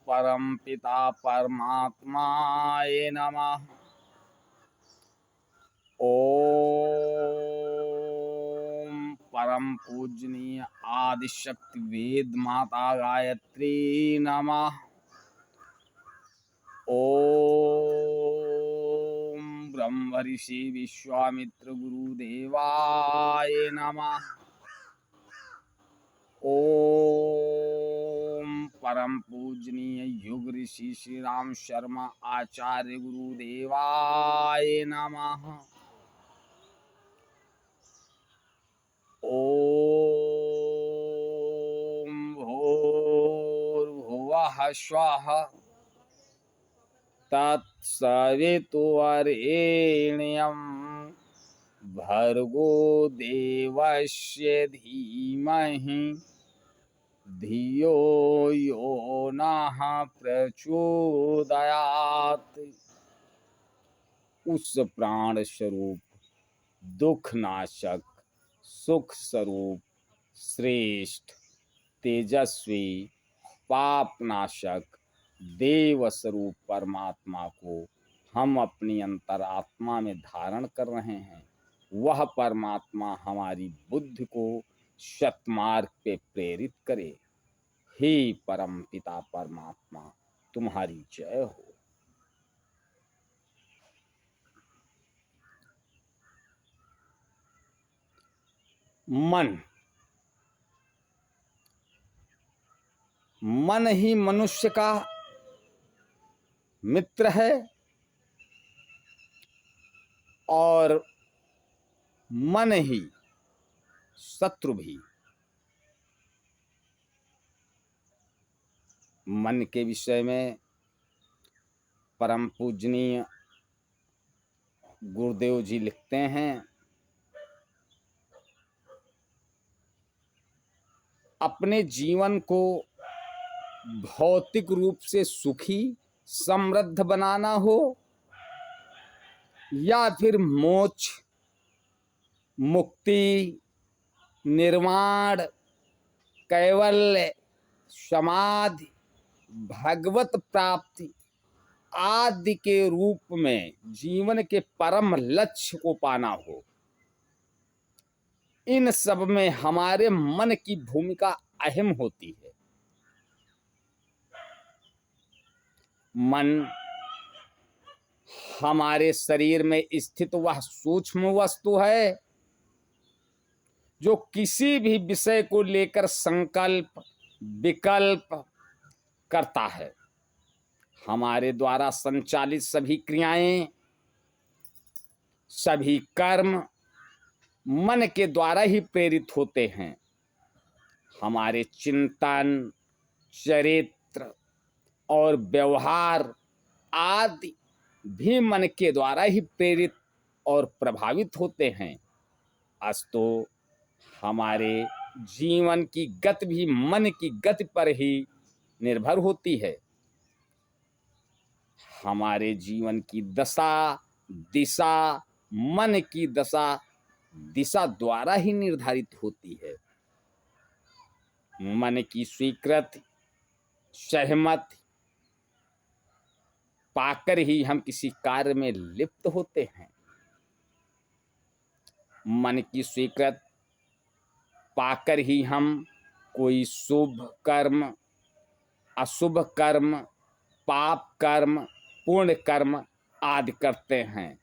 परमपिता परमात्माय नमः। ओम परम पूजनीय आदिशक्ति वेद माता गायत्री नमः। ओम ब्रह्म ऋषि विश्वामित्र गुरुदेवाय नमः। ओम परम पूजनीय युग ऋषि श्री राम शर्मा आचार्य गुरुदेवाय नमः। ओम भूर्भुवः स्वः तत्सवितुर्वरेण्यं भर्गो देवस्य धीमहि धियो यो नः प्रचोदयात्। उस प्राण स्वरूप दुख नाशक सुख स्वरूप श्रेष्ठ तेजस्वी पाप नाशक देव स्वरूप परमात्मा को हम अपनी अंतरात्मा में धारण कर रहे हैं। वह परमात्मा हमारी बुद्धि को सत्मार्ग पे प्रेरित करे। हे परम पिता परमात्मा, तुम्हारी जय हो। मन ही मनुष्य का मित्र है और मन ही शत्रु भी। मन के विषय में परम पूजनीय गुरुदेव जी लिखते हैं, अपने जीवन को भौतिक रूप से सुखी समृद्ध बनाना हो या फिर मोक्ष मुक्ति निर्वाण कैवल्य समाधि भगवत प्राप्ति आदि के रूप में जीवन के परम लक्ष्य को पाना हो, इन सब में हमारे मन की भूमिका अहम होती है। मन हमारे शरीर में स्थित वह सूक्ष्म वस्तु है जो किसी भी विषय को लेकर संकल्प विकल्प करता है। हमारे द्वारा संचालित सभी क्रियाएं सभी कर्म मन के द्वारा ही प्रेरित होते हैं। हमारे चिंतन चरित्र और व्यवहार आदि भी मन के द्वारा ही प्रेरित और प्रभावित होते हैं। अस्तु हमारे जीवन की गति भी मन की गति पर ही निर्भर होती है। हमारे जीवन की दशा दिशा मन की दशा दिशा द्वारा ही निर्धारित होती है। मन की स्वीकृति सहमति पाकर ही हम किसी कार्य में लिप्त होते हैं। मन की स्वीकृति पाकर ही हम कोई शुभ कर्म अशुभ कर्म पाप कर्म पुण्य कर्म आदि करते हैं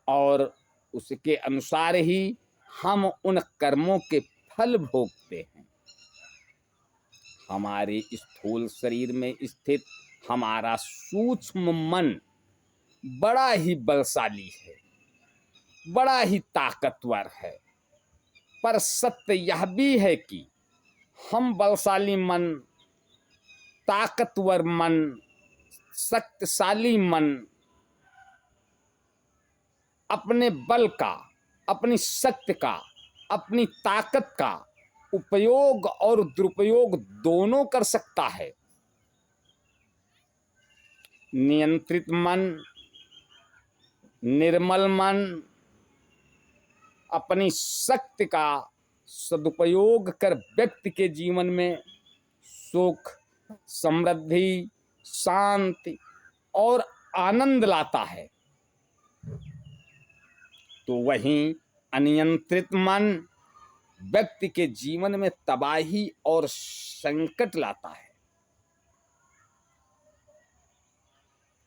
और उसके अनुसार ही हम उन कर्मों के फल भोगते हैं। हमारे स्थूल शरीर में स्थित हमारा सूक्ष्म मन बड़ा ही बलशाली है, बड़ा ही ताकतवर है, पर सत्य यह भी है कि हम बलशाली मन ताकतवर मन शक्तिशाली मन अपने बल का अपनी शक्ति का अपनी ताकत का उपयोग और दुरुपयोग दोनों कर सकता है। नियंत्रित मन निर्मल मन अपनी शक्ति का सदुपयोग कर व्यक्ति के जीवन में सुख समृद्धि, शांति और आनंद लाता है, तो वहीं अनियंत्रित मन व्यक्ति के जीवन में तबाही और संकट लाता है।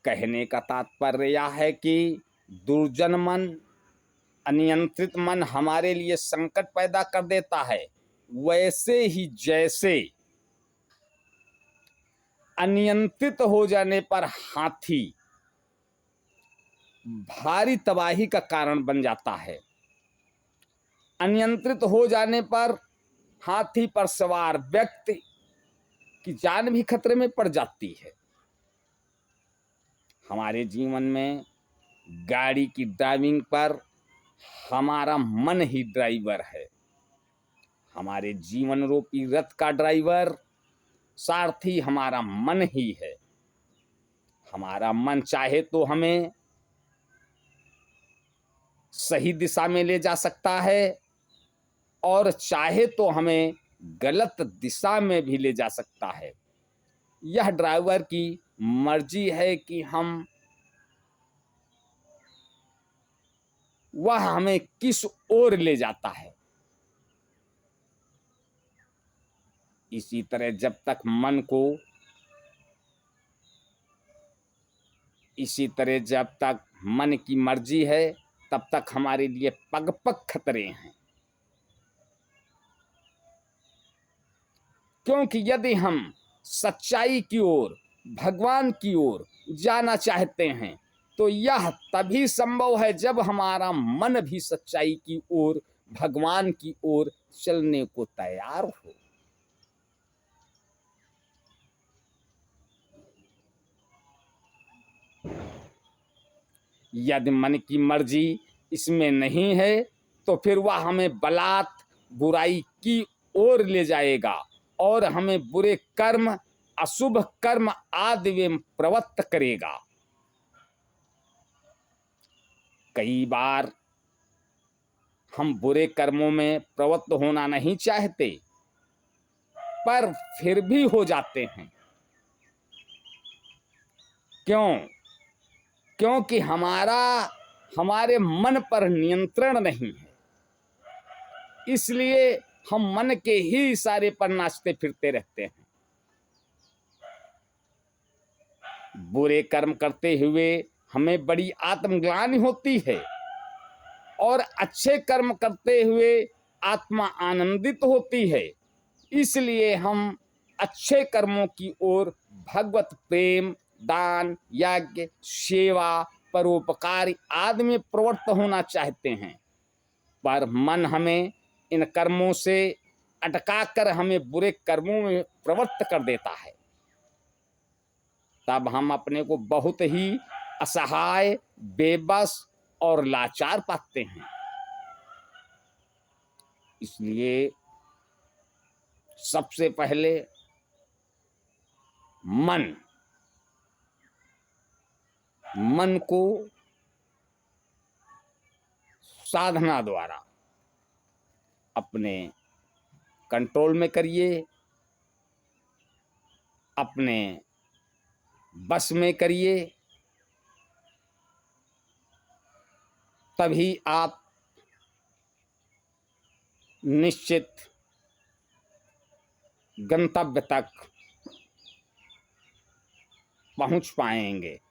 कहने का तात्पर्य यह है कि दुर्जन मन, अनियंत्रित मन हमारे लिए संकट पैदा कर देता है, वैसे ही जैसे अनियंत्रित हो जाने पर हाथी भारी तबाही का कारण बन जाता है। अनियंत्रित हो जाने पर हाथी पर सवार व्यक्ति की जान भी खतरे में पड़ जाती है। हमारे जीवन में गाड़ी की ड्राइविंग पर हमारा मन ही ड्राइवर है। हमारे जीवन रूपी रथ का ड्राइवर सारथी हमारा मन ही है। हमारा मन चाहे तो हमें सही दिशा में ले जा सकता है और चाहे तो हमें गलत दिशा में भी ले जा सकता है। यह ड्राइवर की मर्जी है कि वह हमें किस ओर ले जाता है। इसी तरह जब तक मन की मर्जी है तब तक हमारे लिए पग पग खतरे हैं। क्योंकि यदि हम सच्चाई की ओर, भगवान की ओर जाना चाहते हैं तो यह तभी संभव है जब हमारा मन भी सच्चाई की ओर, भगवान की ओर चलने को तैयार हो। यदि मन की मर्जी इसमें नहीं है तो फिर वह हमें बलात् बुराई की ओर ले जाएगा और हमें बुरे कर्म, अशुभ कर्म आदि में प्रवृत्त करेगा। कई बार हम बुरे कर्मों में प्रवृत्त होना नहीं चाहते, पर फिर भी हो जाते हैं। क्यों? क्योंकि हमारे मन पर नियंत्रण नहीं है। इसलिए हम मन के ही इशारे पर नाचते फिरते रहते हैं। बुरे कर्म करते हुए हमें बड़ी आत्मग्लानि होती है और अच्छे कर्म करते हुए आत्मा आनंदित होती है। इसलिए हम अच्छे कर्मों की ओर भगवत प्रेम, दान, यज्ञ, सेवा, परोपकार आदि में प्रवृत्त होना चाहते हैं, पर मन हमें इन कर्मों से अटकाकर हमें बुरे कर्मों में प्रवृत्त कर देता है। तब हम अपने को बहुत ही असहाय, बेबस और लाचार पाते हैं। इसलिए सबसे पहले मन को साधना द्वारा अपने कंट्रोल में करिए, अपने बस में करिए, तभी आप निश्चित गंतव्य तक पहुंच पाएंगे।